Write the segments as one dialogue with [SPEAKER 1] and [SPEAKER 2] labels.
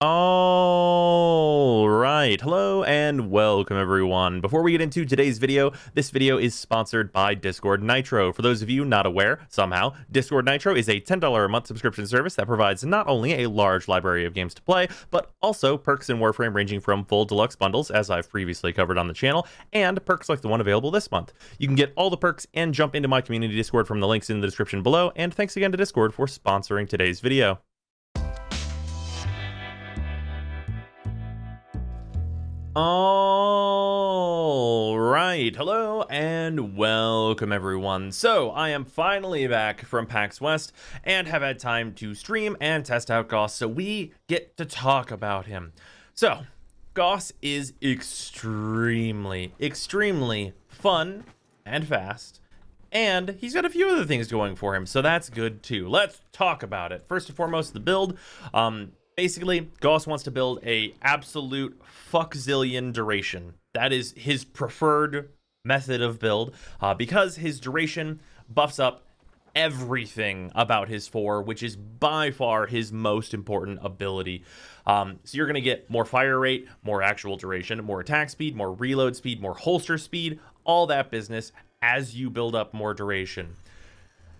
[SPEAKER 1] All right, hello and welcome everyone. Before we get into today's video, this video is sponsored by Discord Nitro. For those of you not aware, somehow, Discord Nitro is a $10 a month subscription service that provides not only a large library of games to play, but also perks in Warframe ranging from full deluxe bundles, as I've previously covered on the channel, and perks like the one available this month. You can get all the perks and jump into my community Discord from the links in the description below, and thanks again to Discord for sponsoring today's video. All right, hello and welcome everyone. So I am finally back from PAX West and have had time to stream and test out Gauss, so we get to talk about him. So Gauss is extremely fun and fast, and he's got a few other things going for him, so that's good too. Let's talk about it. First and foremost, the build. Basically, Gauss wants to build a absolute fuckzillion duration. That is his preferred method of build, because his duration buffs up everything about his 4, which is by far his most important ability. So you're going to get more fire rate, more actual duration, more attack speed, more reload speed, more holster speed, all that business as you build up more duration.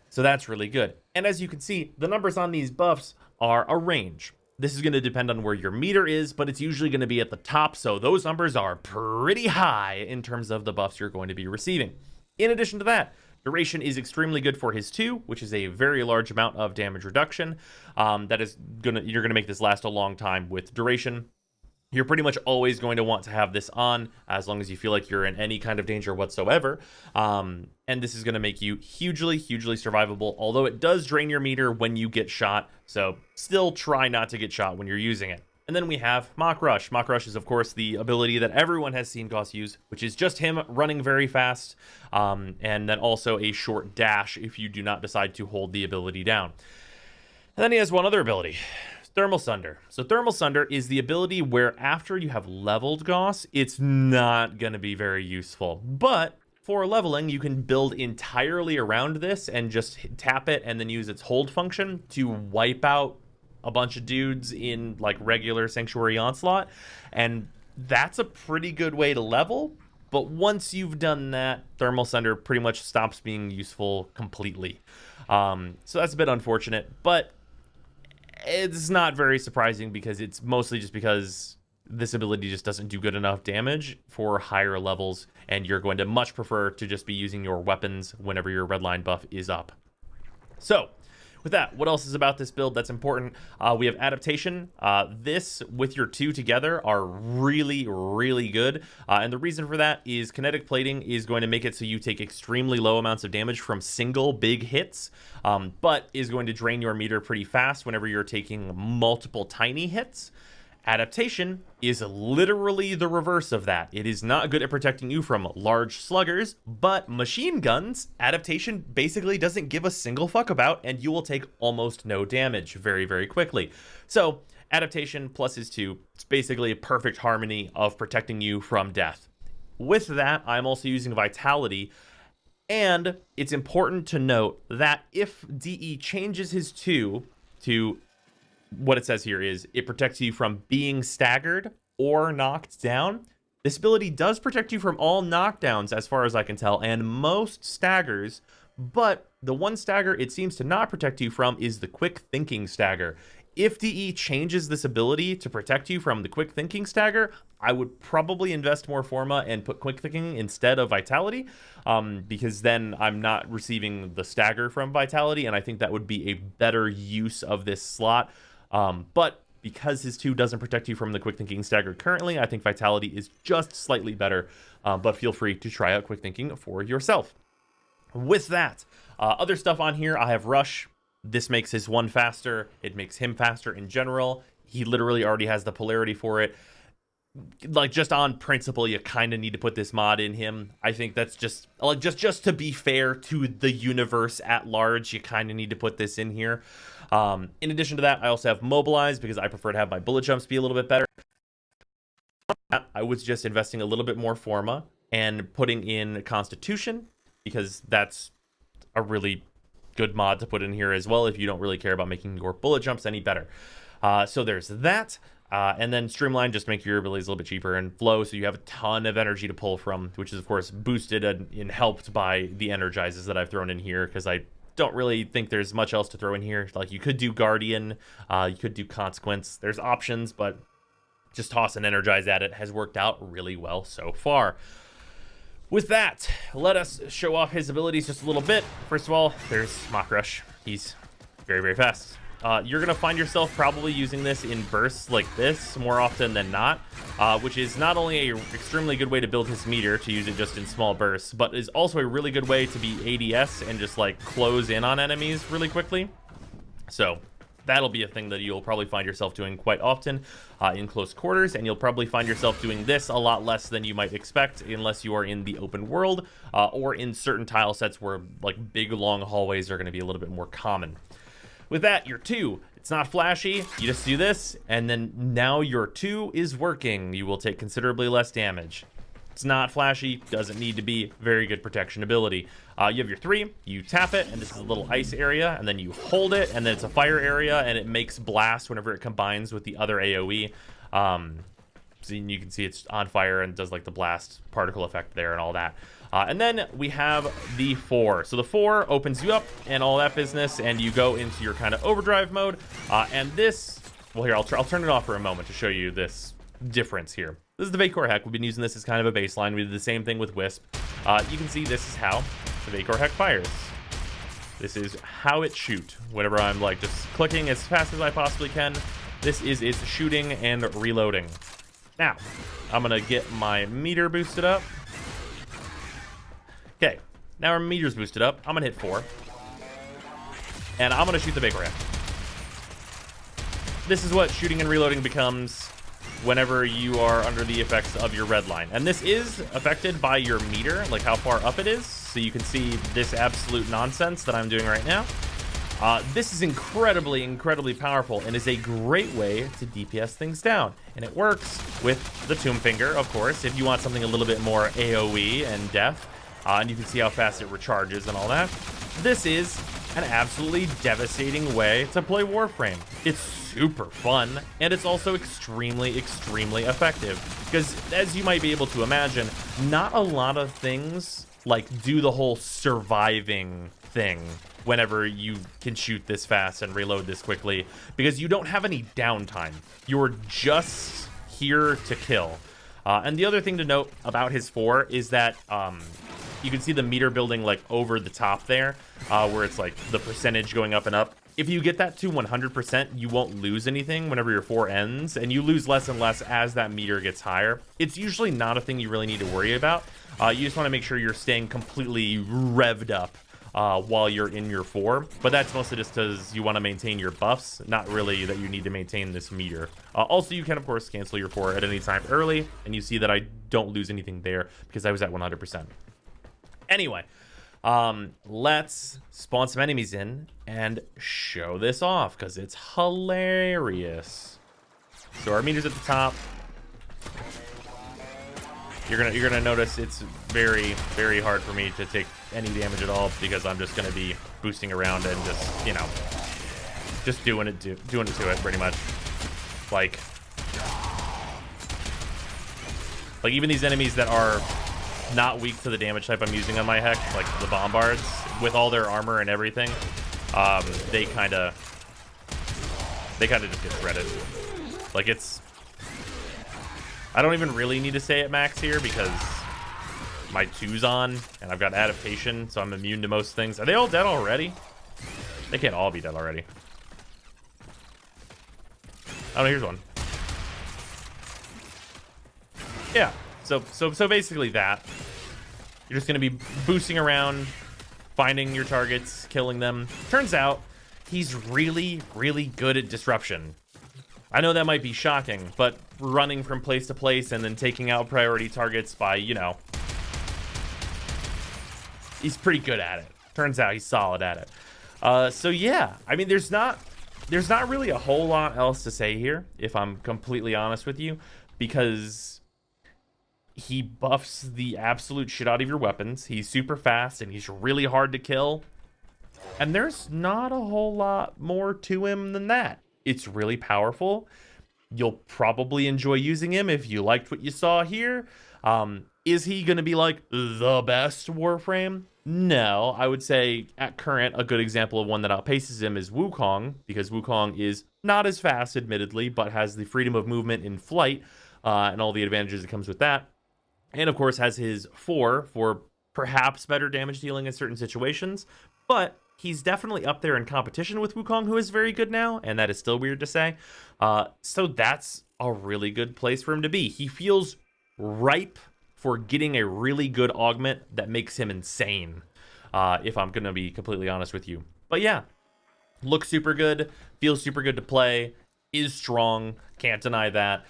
[SPEAKER 1] So that's really good. And as you can see, the numbers on these buffs are a range. This is going to depend on where your meter is, but it's usually going to be at the top, so those numbers are pretty high in terms of the buffs you're going to be receiving. In addition to that, duration is extremely good for his 2, which is a very large amount of damage reduction. You're going to make this last a long time with duration. You're pretty much always going to want to have this on as long as you feel like you're in any kind of danger whatsoever. And this is going to make you hugely survivable, although it does drain your meter when you get shot. So still try not to get shot when you're using it. And then we have Mach Rush. Mach Rush is, of course, the ability that everyone has seen Gauss use, which is just him running very fast, and then also a short dash if you do not decide to hold the ability down. And then he has one other ability. Thermal Sunder. So Thermal Sunder is the ability where after you have leveled Gauss, it's not going to be very useful. But for leveling, you can build entirely around this and just tap it and then use its hold function to wipe out a bunch of dudes in like regular Sanctuary Onslaught. And that's a pretty good way to level. But once you've done that, Thermal Sunder pretty much stops being useful completely. So that's a bit unfortunate, but it's not very surprising because it's mostly just because this ability just doesn't do good enough damage for higher levels, and you're going to much prefer to just be using your weapons whenever your redline buff is up. So with that, what else is about this build that's important? We have adaptation. This with your 2 together are really good. And the reason for that is kinetic plating is going to make it so you take extremely low amounts of damage from single big hits, but is going to drain your meter pretty fast whenever you're taking multiple tiny hits. Adaptation is literally the reverse of that. It is not good at protecting you from large sluggers, but machine guns, adaptation basically doesn't give a single fuck about, and you will take almost no damage very quickly. So adaptation plus his 2, it's basically a perfect harmony of protecting you from death. With that, I'm also using Vitality, and it's important to note that if DE changes his 2 to what it says here is it protects you from being staggered or knocked down. This ability does protect you from all knockdowns as far as I can tell, and most staggers, but the one stagger it seems to not protect you from is the quick thinking stagger. If DE changes this ability to protect you from the quick thinking stagger, I would probably invest more Forma and put quick thinking instead of Vitality, because then I'm not receiving the stagger from Vitality, and I think that would be a better use of this slot. But because his 2 doesn't protect you from the quick thinking stagger currently, I think Vitality is just slightly better, but feel free to try out quick thinking for yourself. With that, other stuff on here, I have Rush. This makes his 1 faster. It makes him faster in general. He literally already has the polarity for it. Like, just on principle, you kind of need to put this mod in him. I think that's just like just to be fair to the universe at large, you kind of need to put this in here. In addition to that, I also have Mobilize because I prefer to have my bullet jumps be a little bit better. I was just investing a little bit more Forma and putting in Constitution because that's a really good mod to put in here as well if you don't really care about making your bullet jumps any better. So there's that. And then Streamline just make your abilities a little bit cheaper, and Flow, so you have a ton of energy to pull from, which is of course boosted and helped by the energizes that I've thrown in here, because I don't really think there's much else to throw in here. Like, you could do Guardian, you could do Consequence. There's options, but just toss and energize at it has worked out really well so far. With that, let us show off his abilities just a little bit. First of all, there's Mach Rush. He's very, very fast. You're going to find yourself probably using this in bursts like this more often than not, which is not only an extremely good way to build his meter, to use it just in small bursts, but is also a really good way to be ADS and just like close in on enemies really quickly. So that'll be a thing that you'll probably find yourself doing quite often in close quarters, and you'll probably find yourself doing this a lot less than you might expect unless you are in the open world or in certain tile sets where like big long hallways are going to be a little bit more common. With that, your 2, it's not flashy, you just do this, and then now your 2 is working. You will take considerably less damage. It's not flashy, doesn't need to be, very good protection ability. You have your 3, you tap it, and this is a little ice area, and then you hold it, and then it's a fire area, and it makes blast whenever it combines with the other AoE. So you can see it's on fire and does like the blast particle effect there and all that. And then we have the 4. So the 4 opens you up and all that business, and you go into your kind of overdrive mode. And this, well, here, I'll turn it off for a moment to show you this difference here. This is the Vapor Heck. We've been using this as kind of a baseline. We did the same thing with Wisp. You can see this is how the Vapor Heck fires. This is how it shoots. Whenever I'm like just clicking as fast as I possibly can, this is its shooting and reloading. Now, I'm gonna get my meter boosted up. Okay, now our meter's boosted up. I'm gonna hit 4. And I'm gonna shoot the Vapor Heck. This is what shooting and reloading becomes whenever you are under the effects of your red line. And this is affected by your meter, like how far up it is. So you can see this absolute nonsense that I'm doing right now. This is incredibly, incredibly powerful and is a great way to DPS things down. And it works with the Tomb Finger, of course, if you want something a little bit more AoE and def. And you can see how fast it recharges and all that. This is an absolutely devastating way to play Warframe. It's super fun, and it's also extremely, extremely effective. Because as you might be able to imagine, not a lot of things like do the whole surviving thing whenever you can shoot this fast and reload this quickly, because you don't have any downtime. You're just here to kill. And the other thing to note about his 4 is that you can see the meter building like over the top there, where it's like the percentage going up and up. If you get that to 100%, you won't lose anything whenever your 4 ends, and you lose less and less as that meter gets higher. It's usually not a thing you really need to worry about. You just want to make sure you're staying completely revved up while you're in your 4, but that's mostly just because you want to maintain your buffs, not really that you need to maintain this meter. Also, you can of course cancel your 4 at any time early, and you see that I don't lose anything there because I was at 100%. Anyway, let's spawn some enemies in and show this off because it's hilarious. So our meter's at the top. You're gonna notice it's very, very hard for me to take any damage at all because I'm just gonna be boosting around and just, you know, just doing it to it pretty much. Like even these enemies that are not weak to the damage type I'm using on my Heck, like the Bombards, with all their armor and everything, they kind of just get shredded. Like it's, I don't even really need to stay at max here because my 2's on and I've got adaptation, so I'm immune to most things. Are they all dead already? They can't all be dead already. Oh no, here's one. Yeah, so basically that. You're just gonna be boosting around, finding your targets, killing them. Turns out he's really, really good at disruption. I know that might be shocking, but running from place to place and then taking out priority targets by, you know, he's pretty good at it. Turns out he's solid at it. So yeah, I mean, there's not really a whole lot else to say here, if I'm completely honest with you, because he buffs the absolute shit out of your weapons. He's super fast and he's really hard to kill. And there's not a whole lot more to him than that. It's really powerful. You'll probably enjoy using him if you liked what you saw here. Is he going to be like the best Warframe? No, I would say at current, a good example of one that outpaces him is Wukong, because Wukong is not as fast, admittedly, but has the freedom of movement in flight and all the advantages that comes with that. And of course has his 4 for perhaps better damage dealing in certain situations, but he's definitely up there in competition with Wukong, who is very good now, and that is still weird to say. So that's a really good place for him to be. He feels ripe for getting a really good augment that makes him insane, if I'm gonna be completely honest with you. But yeah, looks super good, feels super good to play, is strong, can't deny that.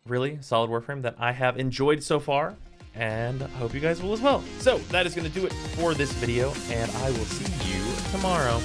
[SPEAKER 1] Really solid Warframe that I have enjoyed so far, and hope you guys will as well. So that is going to do it for this video, and I will see you tomorrow.